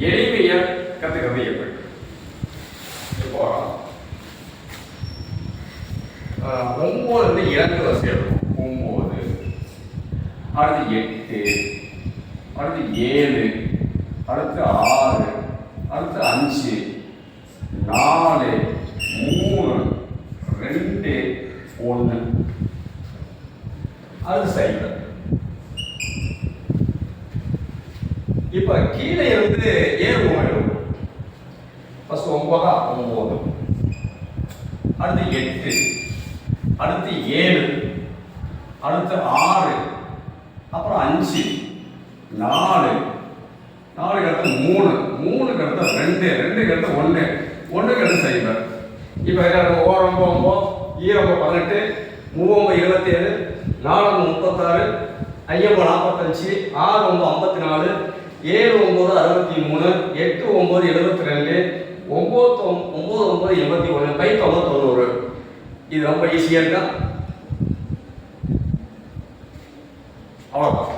எளிமையை கற்றுக்கிறது எப்படி? இப்போ 9 2 வரிசை இருக்கும். 9, அடுத்து 8, அடுத்து 7, அடுத்து 6, அடுத்து 5, 4, 3, 2, 1, அது சைக்கிள். இப்ப கீழே இருந்து ஏறுவோம். ஃபர்ஸ்ட் 9, அடுத்து 8, அடுத்து 7, அடுத்து 6, அப்புறம் 5, 4, 4 அடுத்து 3, 3 அடுத்து 2, 2 அடுத்து 1, 1 அடுத்து சைபர். இப்போ ஓரம் 9, ஈரம் 18, 3 27, 4 36, 5 45, 6 54, 7 9 63, 8 9 72, 9 9 81, 5 90. இது ரொம்ப ஈஸியாக இருக்கா? அவ்வளோதான்.